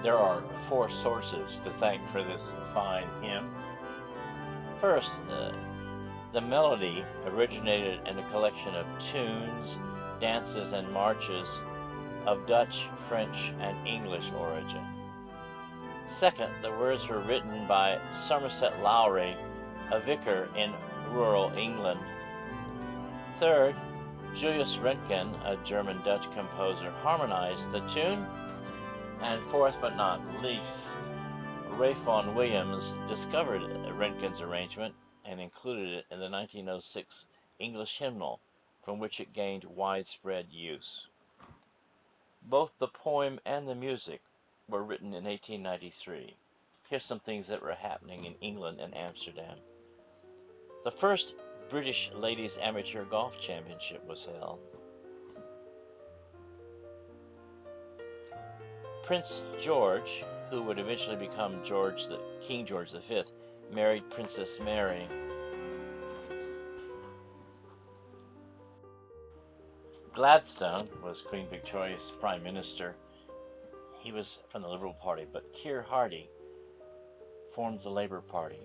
There are four sources to thank for this fine hymn. First, the melody originated in a collection of tunes, dances, and marches of Dutch, French, and English origin. Second, the words were written by Somerset Lowry, a vicar in rural England. Third, Julius Röntgen, a German-Dutch composer, harmonized the tune. And fourth but not least, Ralph Vaughan Williams discovered Röntgen's arrangement and included it in the 1906 English hymnal, from which it gained widespread use. Both the poem and the music were written in 1893. Here's some things that were happening in England and Amsterdam. The first British Ladies Amateur Golf Championship was held. Prince George, who would eventually become King George V, married Princess Mary. Gladstone was Queen Victoria's Prime Minister. He was from the Liberal Party, but Keir Hardie formed the Labour Party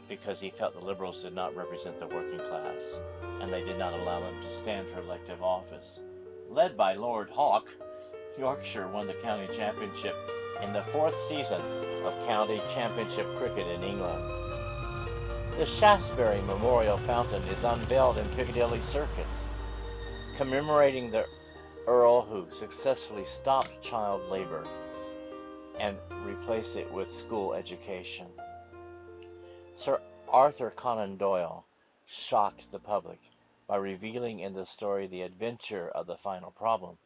because he felt the Liberals did not represent the working class, and they did not allow them to stand for elective office. Led by Lord Hawke, Yorkshire won the county championship in the fourth season of county championship cricket in England. The Shaftesbury Memorial Fountain is unveiled in Piccadilly Circus, commemorating the Earl who successfully stopped child labor and replaced it with school education. Sir Arthur Conan Doyle shocked the public by revealing in the story The Adventure of the Final Problem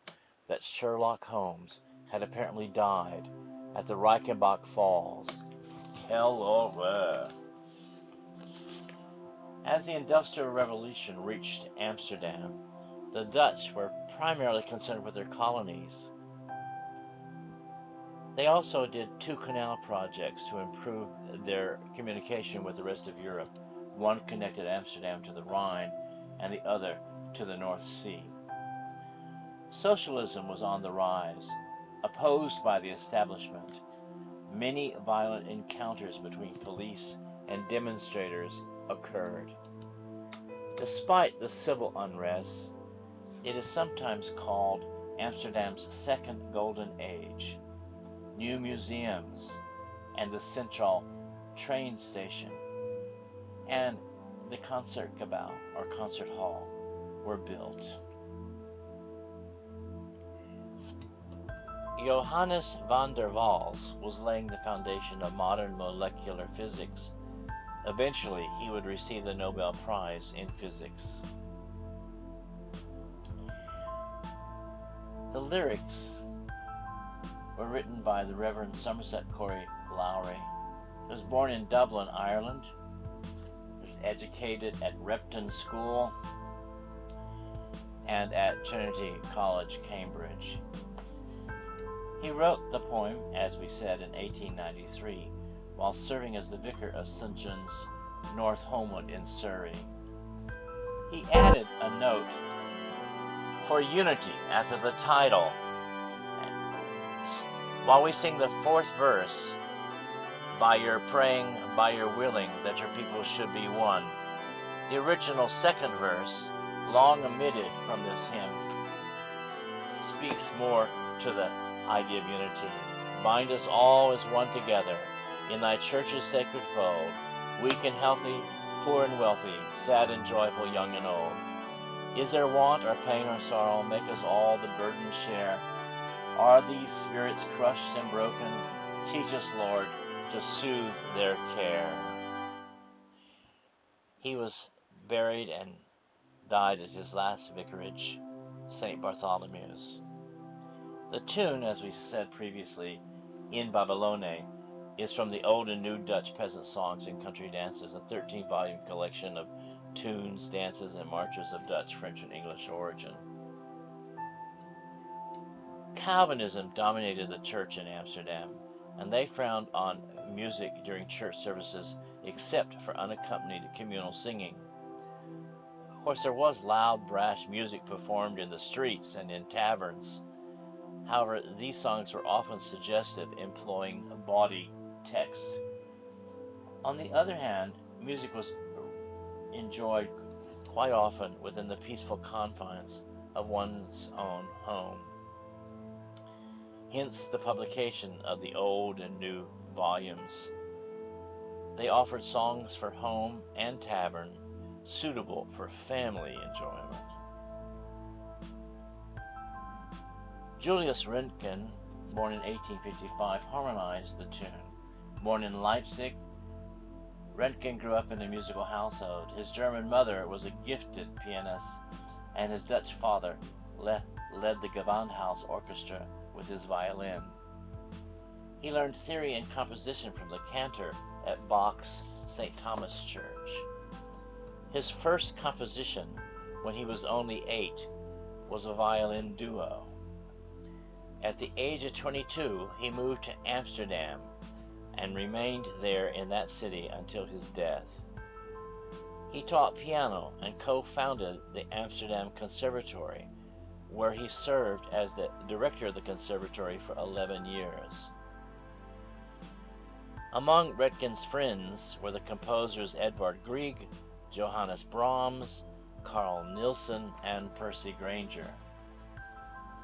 that Sherlock Holmes had apparently died at the Reichenbach Falls. Hello. As the Industrial Revolution reached Amsterdam, the Dutch were primarily concerned with their colonies. They also did two canal projects to improve their communication with the rest of Europe. One connected Amsterdam to the Rhine and the other to the North Sea. Socialism was on the rise, opposed by the establishment. Many violent encounters between police and demonstrators occurred. Despite the civil unrest, it is sometimes called Amsterdam's second golden age. New museums and the central train station and the Concertgebouw or concert hall were built. Johannes van der Waals was laying the foundation of modern molecular physics. Eventually, he would receive the Nobel Prize in Physics. The lyrics were written by the Reverend Somerset Corey Lowry. He was born in Dublin, Ireland. He was educated at Repton School and at Trinity College, Cambridge. He wrote the poem, as we said, in 1893, while serving as the vicar of St. John's, North Homewood in Surrey. He added a note for unity after the title. While we sing the fourth verse, by your praying, by your willing, that your people should be one, the original second verse, long omitted from this hymn, speaks more to the idea of unity. Bind us all as one together in thy church's sacred fold, weak and healthy, poor and wealthy, sad and joyful, young and old. Is there want or pain or sorrow? Make us all the burden share. Are these spirits crushed and broken? Teach us, Lord, to soothe their care. He was buried and died at his last vicarage, St. Bartholomew's. The tune, as we said previously, In Babylone, is from the Old and New Dutch Peasant Songs and Country Dances, a 13-volume collection of tunes, dances, and marches of Dutch, French, and English origin. Calvinism dominated the church in Amsterdam, and they frowned on music during church services except for unaccompanied communal singing. Of course, there was loud, brash music performed in the streets and in taverns, However, these songs were often suggestive, employing bawdy text. On the other hand, music was enjoyed quite often within the peaceful confines of one's own home. Hence the publication of the Old and New volumes. They offered songs for home and tavern, suitable for family enjoyment. Julius Röntgen, born in 1855, harmonized the tune. Born in Leipzig, Röntgen grew up in a musical household. His German mother was a gifted pianist, and his Dutch father led the Gewandhaus Orchestra with his violin. He learned theory and composition from the cantor at Bach's St. Thomas Church. His first composition, when he was only 8, was a violin duo. At the age of 22, he moved to Amsterdam and remained there in that city until his death. He taught piano and co-founded the Amsterdam Conservatory, where he served as the director of the conservatory for 11 years. Among Röntgen's friends were the composers Edvard Grieg, Johannes Brahms, Carl Nielsen, and Percy Grainger.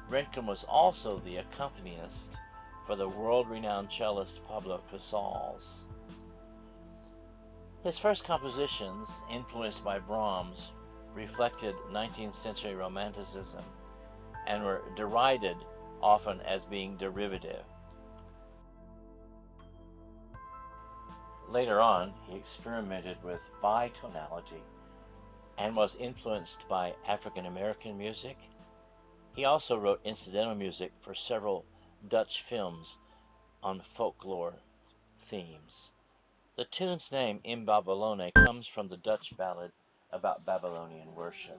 Röntgen was also the accompanist for the world-renowned cellist Pablo Casals. His first compositions, influenced by Brahms, reflected 19th century Romanticism and were derided often as being derivative. Later on, he experimented with bitonality and was influenced by African American music. He also wrote incidental music for several Dutch films on folklore themes. The tune's name, In Babylone, comes from the Dutch ballad about Babylonian worship.